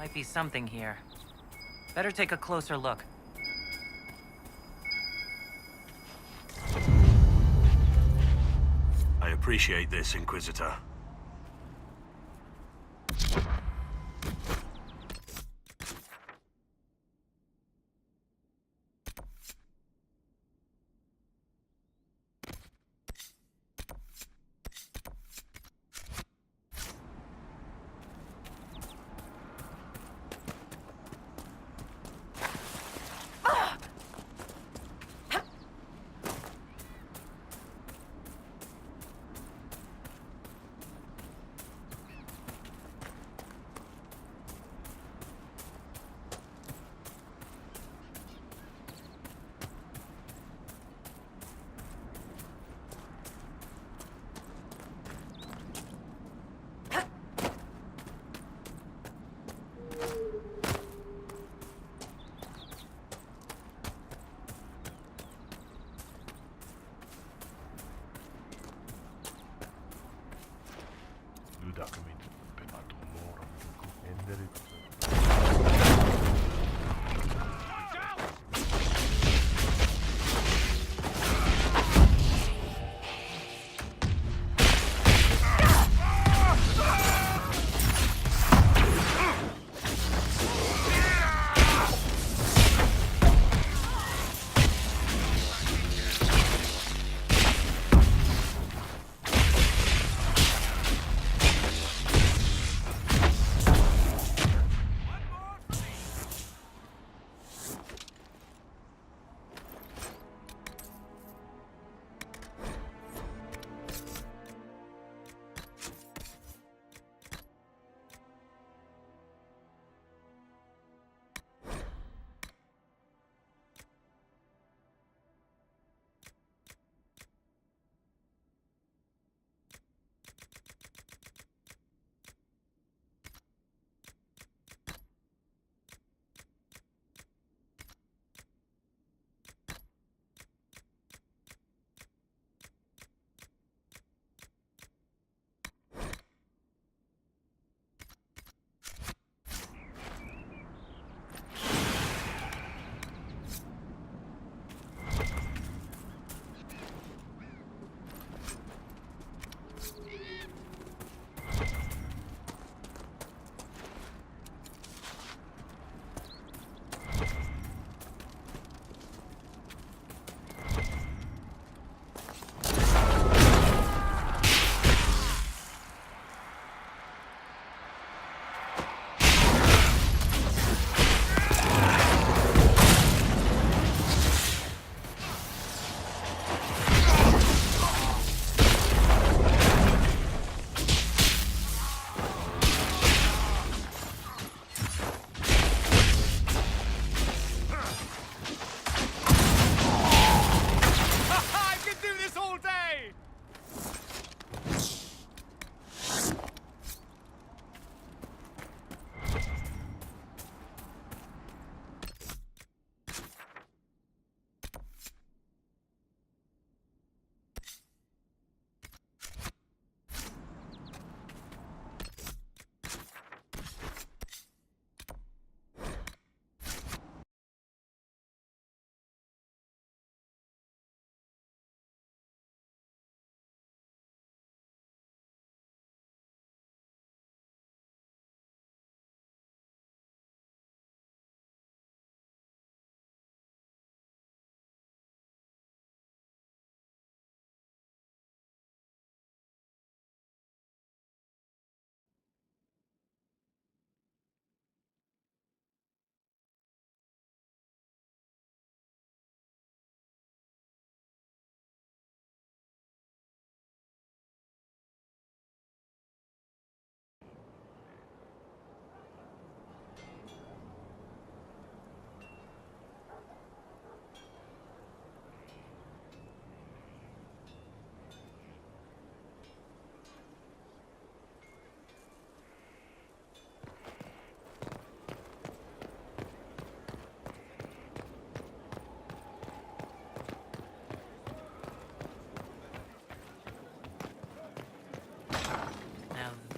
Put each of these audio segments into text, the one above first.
Might be something here. Better take a closer look. I appreciate this, Inquisitor.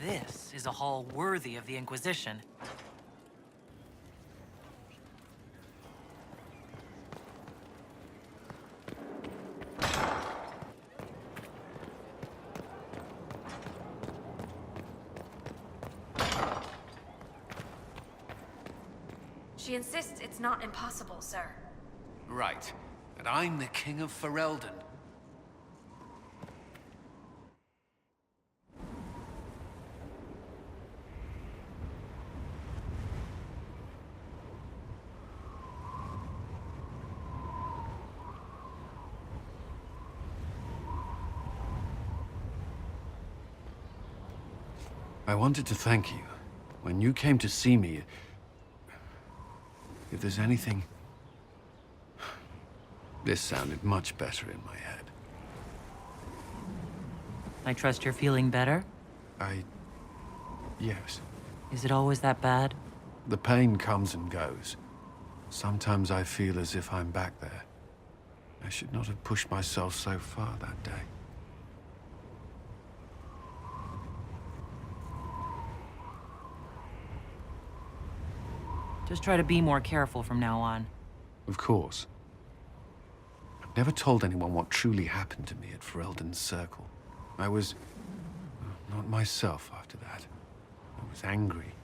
This is a hall worthy of the Inquisition. She insists it's not impossible, sir. Right. And I'm the King of Ferelden. I wanted to thank you. When you came to see me, if there's anything... This sounded much better in my head. I trust you're feeling better? Yes. Is it always that bad? The pain comes and goes. Sometimes I feel as if I'm back there. I should not have pushed myself so far that day. Just try to be more careful from now on. Of course. I've never told anyone what truly happened to me at Ferelden's Circle. I was... not myself after that. I was angry.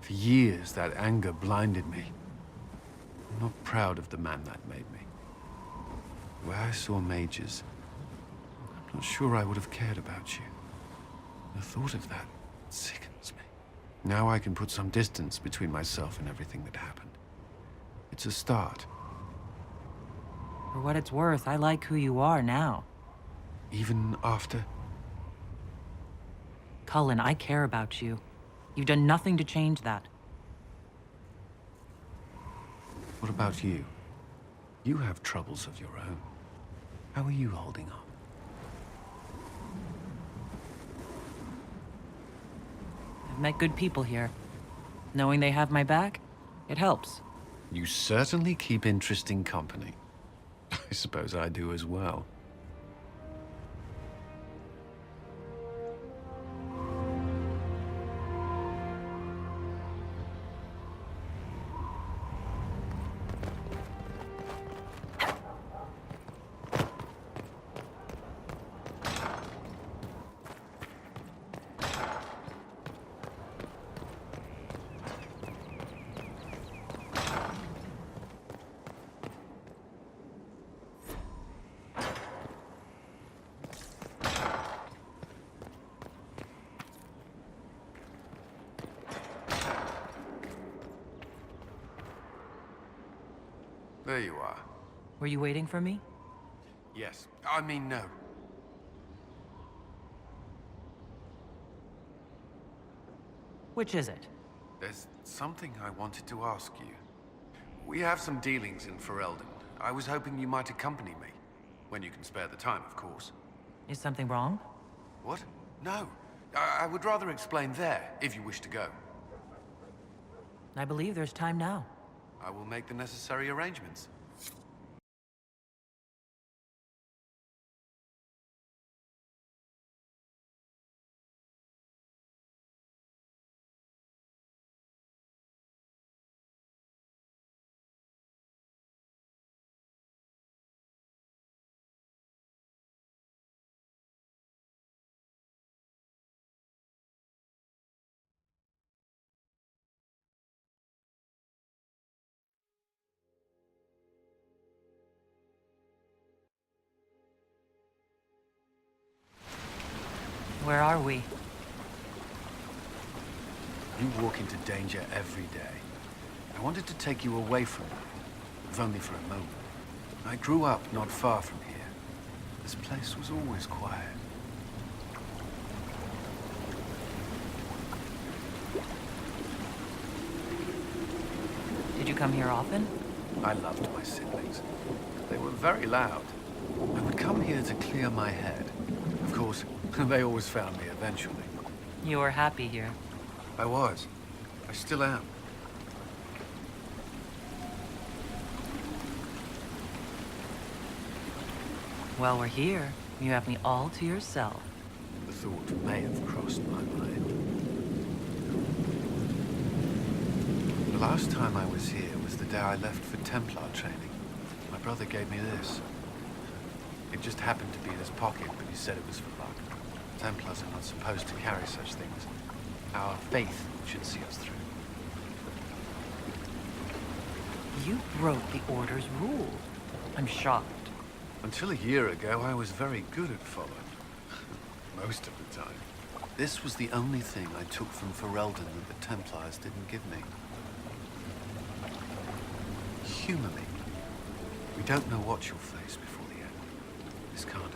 For years, that anger blinded me. I'm not proud of the man that made me. The way I saw mages, I'm not sure I would have cared about you. The thought of that sickens me. Now I can put some distance between myself and everything that happened. It's a start. For what it's worth, I like who you are now. Even after... Cullen, I care about you. You've done nothing to change that. What about you? You have troubles of your own. How are you holding up? I've met good people here. Knowing they have my back, it helps. You certainly keep interesting company. I suppose I do as well. There you are. Were you waiting for me? Yes. I mean, no. Which is it? There's something I wanted to ask you. We have some dealings in Ferelden. I was hoping you might accompany me. When you can spare the time, of course. Is something wrong? What? No. I would rather explain there, if you wish to go. I believe there's time now. I will make the necessary arrangements. Where are we? You walk into danger every day. I wanted to take you away from it, if only for a moment. I grew up not far from here. This place was always quiet. Did you come here often? I loved my siblings. They were very loud. I would come here to clear my head. Of course, they always found me eventually. You were happy here. I was. I still am. While we're here, you have me all to yourself. The thought may have crossed my mind. The last time I was here was the day I left for Templar training. My brother gave me this. It just happened to be in his pocket, but he said it was for luck. Templars are not supposed to carry such things. Our faith should see us through. You broke the Order's rules. I'm shocked. Until a year ago, I was very good at following. Most of the time. This was the only thing I took from Ferelden that the Templars didn't give me. Humor me. We don't know what you'll face before the end. This can't hurt.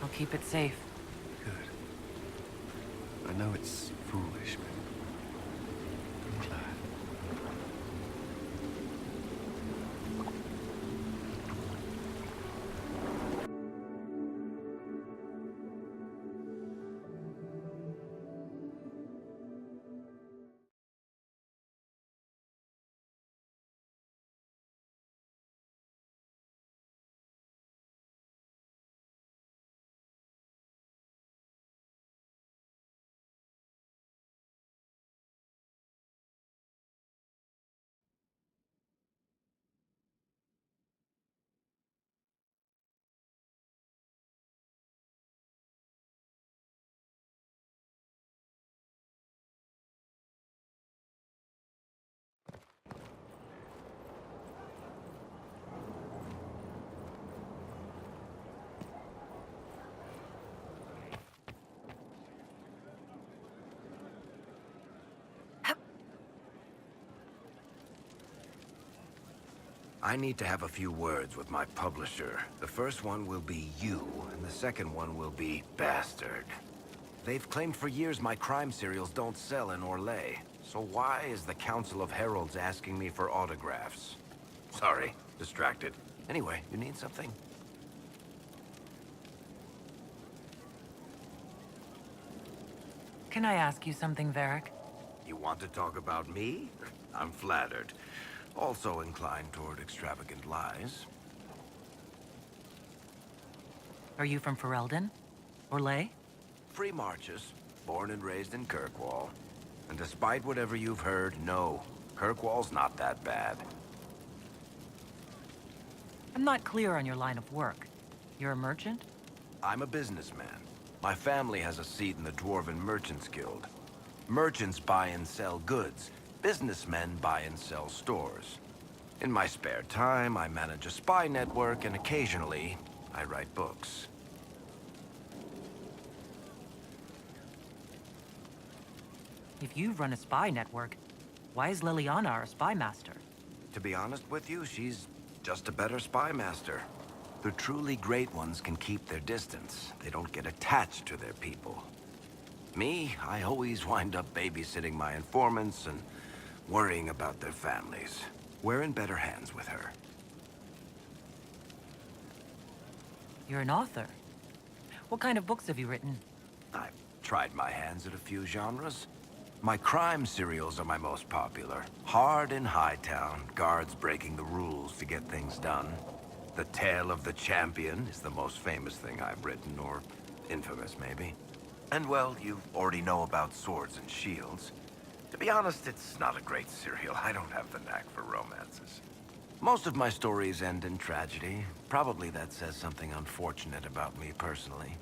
I'll keep it safe. Good. I know it's foolish, but I'm glad. I need to have a few words with my publisher. The first one will be you, and the second one will be Bastard. They've claimed for years my crime serials don't sell in Orlais. So why is the Council of Heralds asking me for autographs? Sorry, distracted. Anyway, you need something? Can I ask you something, Varric? You want to talk about me? I'm flattered. Also inclined toward extravagant lies. Are you from Ferelden? Orlais? Free Marches, born and raised in Kirkwall. And despite whatever you've heard, no, Kirkwall's not that bad. I'm not clear on your line of work. You're a merchant? I'm a businessman. My family has a seat in the Dwarven Merchants Guild. Merchants buy and sell goods. Businessmen buy and sell stores. In my spare time, I manage a spy network, and occasionally, I write books. If you run a spy network, why is Liliana our spy master? To be honest with you, she's just a better spy master. The truly great ones can keep their distance. They don't get attached to their people. Me, I always wind up babysitting my informants and worrying about their families. We're in better hands with her. You're an author. What kind of books have you written? I've tried my hands at a few genres. My crime serials are my most popular. Hard in Hightown, guards breaking the rules to get things done. The Tale of the Champion is the most famous thing I've written, or infamous maybe. And well, you already know about Swords and Shields. To be honest, it's not a great serial. I don't have the knack for romances. Most of my stories end in tragedy. Probably that says something unfortunate about me personally.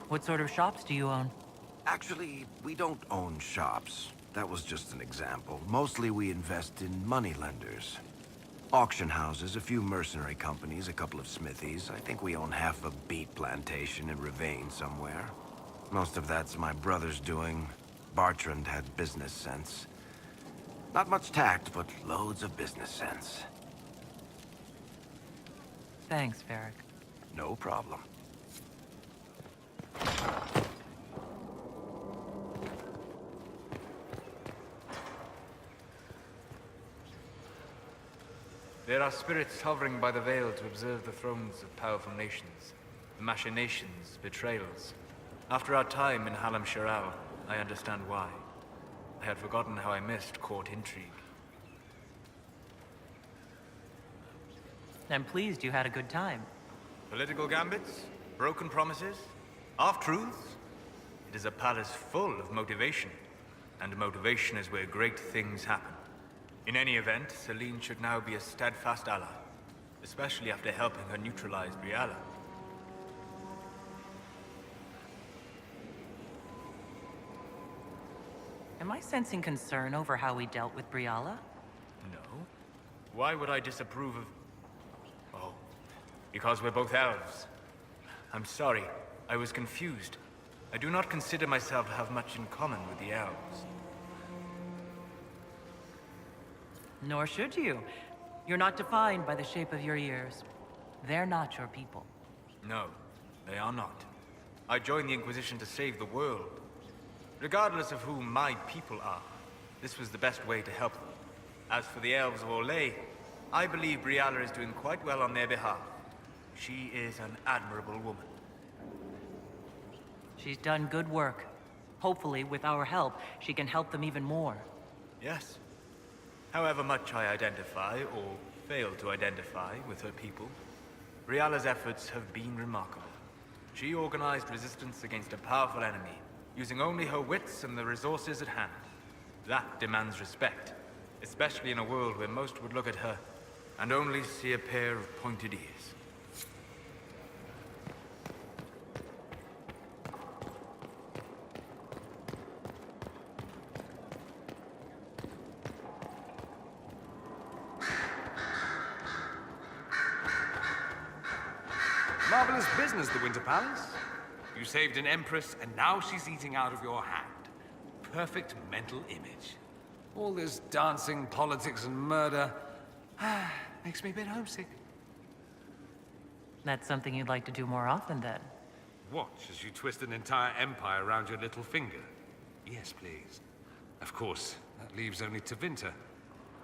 What sort of shops do you own? Actually, we don't own shops. That was just an example. Mostly we invest in moneylenders. Auction houses, a few mercenary companies, a couple of smithies. I think we own half a beet plantation in Ravane somewhere. Most of that's my brother's doing. Bartrand had business sense. Not much tact, but loads of business sense. Thanks, Varric. No problem. There are spirits hovering by the veil to observe the thrones of powerful nations, the machinations, betrayals. After our time in Halam Sharau, I understand why. I had forgotten how I missed court intrigue. I'm pleased you had a good time. Political gambits? Broken promises? Half-truths? It is a palace full of motivation. And motivation is where great things happen. In any event, Celine should now be a steadfast ally, especially after helping her neutralize Briala. Am I sensing concern over how we dealt with Briala? No. Why would I disapprove of... Oh, because we're both elves. I'm sorry, I was confused. I do not consider myself to have much in common with the elves. Nor should you. You're not defined by the shape of your ears. They're not your people. No, they are not. I joined the Inquisition to save the world. Regardless of who my people are, this was the best way to help them. As for the elves of Orlais, I believe Briala is doing quite well on their behalf. She is an admirable woman. She's done good work. Hopefully, with our help, she can help them even more. Yes. However much I identify, or fail to identify, with her people, Briala's efforts have been remarkable. She organized resistance against a powerful enemy, using only her wits and the resources at hand. That demands respect, especially in a world where most would look at her and only see a pair of pointed ears. Marvelous business, the Winter Palace. You saved an empress, and now she's eating out of your hand. Perfect mental image. All this dancing, politics, and murder makes me a bit homesick. That's something you'd like to do more often, then. Watch as you twist an entire empire around your little finger. Yes, please. Of course, that leaves only Tevinter.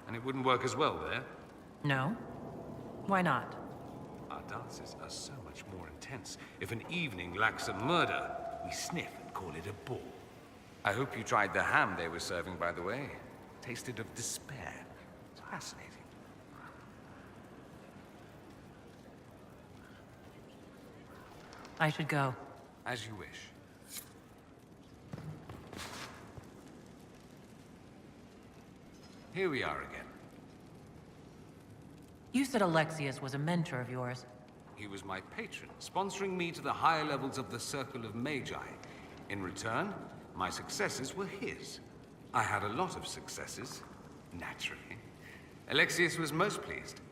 And it wouldn't work as well there. No? Why not? Our dances are so much more intense. If an evening lacks a murder, we sniff and call it a ball. I hope you tried the ham they were serving, by the way. Tasted of despair. It's fascinating. I should go. As you wish. Here we are again. You said Alexius was a mentor of yours. He was my patron, sponsoring me to the higher levels of the Circle of Magi. In return, my successes were his. I had a lot of successes, naturally. Alexius was most pleased.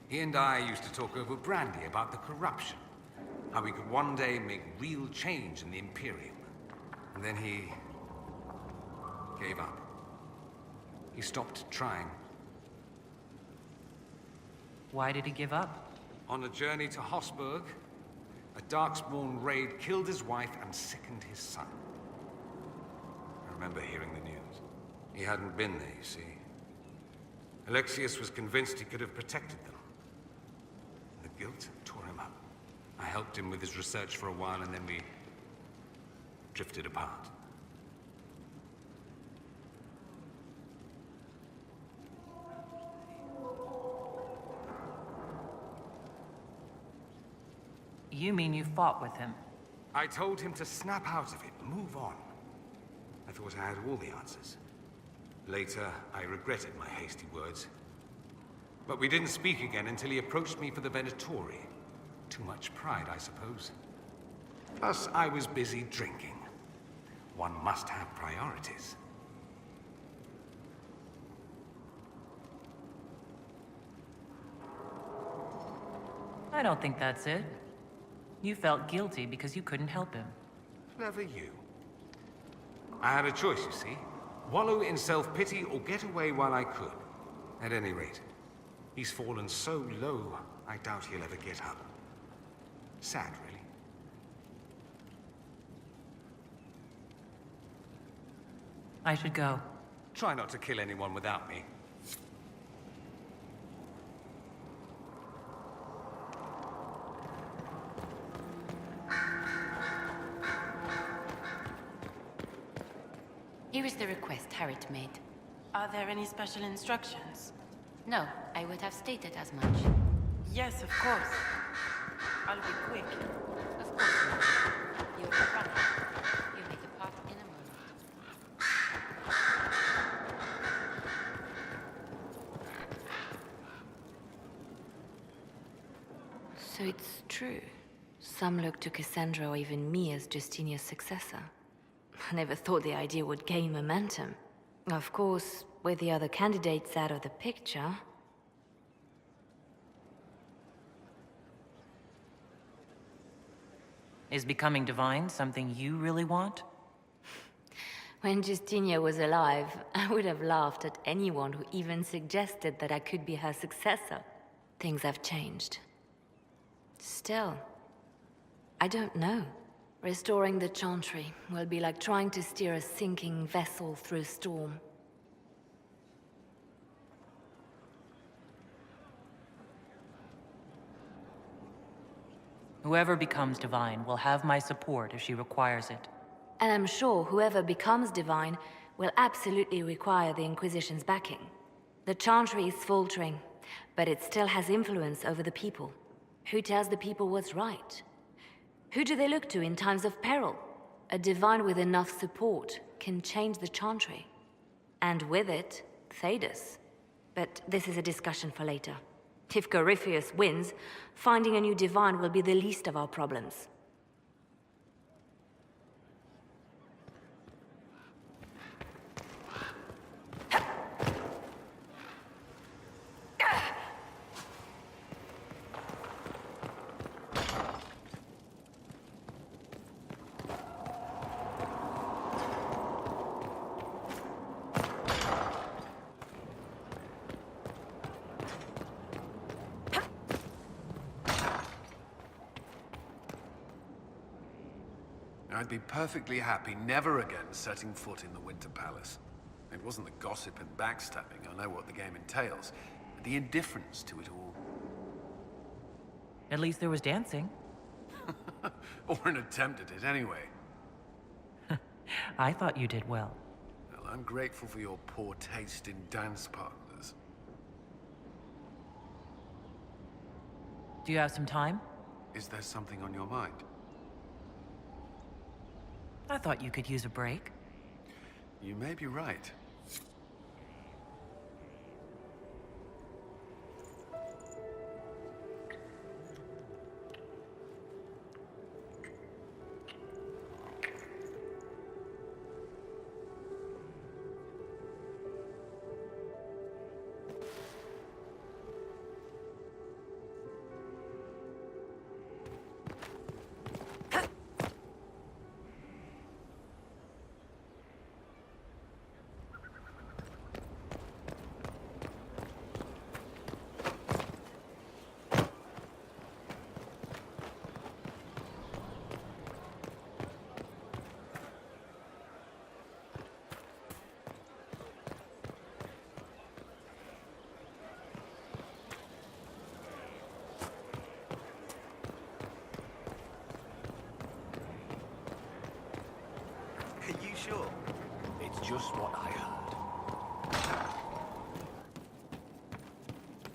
He and I used to talk over brandy about the corruption, how we could one day make real change in the Imperium. And then he gave up. He stopped trying. Why did he give up? On a journey to Hossberg, a Darkspawn raid killed his wife and sickened his son. I remember hearing the news. He hadn't been there, you see. Alexius was convinced he could have protected them. The guilt tore him up. I helped him with his research for a while, and then we drifted apart. You mean you fought with him? I told him to snap out of it, move on. I thought I had all the answers. Later, I regretted my hasty words. But we didn't speak again until he approached me for the Venatori. Too much pride, I suppose. Plus, I was busy drinking. One must have priorities. I don't think that's it. You felt guilty because you couldn't help him. Clever you. I had a choice, you see. Wallow in self-pity or get away while I could. At any rate, he's fallen so low, I doubt he'll ever get up. Sad, really. I should go. Try not to kill anyone without me. Here is the request Harriet made. Are there any special instructions? No, I would have stated as much. Yes, of course. I'll be quick. Of course not. You're a runner. You'll make a part in a moment. So it's true. Some look to Cassandra or even me as Justinia's successor. I never thought the idea would gain momentum. Of course, with the other candidates out of the picture. Is becoming divine something you really want? When Justinia was alive, I would have laughed at anyone who even suggested that I could be her successor. Things have changed. Still, I don't know. Restoring the Chantry will be like trying to steer a sinking vessel through a storm. Whoever becomes divine will have my support if she requires it. And I'm sure whoever becomes divine will absolutely require the Inquisition's backing. The Chantry is faltering, but it still has influence over the people. Who tells the people what's right? Who do they look to in times of peril? A divine with enough support can change the Chantry. And with it, Thedas. But this is a discussion for later. If Corypheus wins, finding a new divine will be the least of our problems. I'd be perfectly happy never again setting foot in the Winter Palace. It wasn't the gossip and backstabbing, I know what the game entails, but the indifference to it all. At least there was dancing. Or an attempt at it, anyway. I thought you did well. Well, I'm grateful for your poor taste in dance partners. Do you have some time? Is there something on your mind? I thought you could use a break. You may be right. Are you sure? It's just what I heard.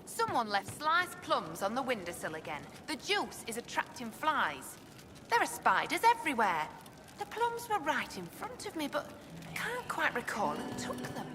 Someone left sliced plums on the windowsill again. The juice is attracting flies. There are spiders everywhere. The plums were right in front of me, but I can't quite recall who took them.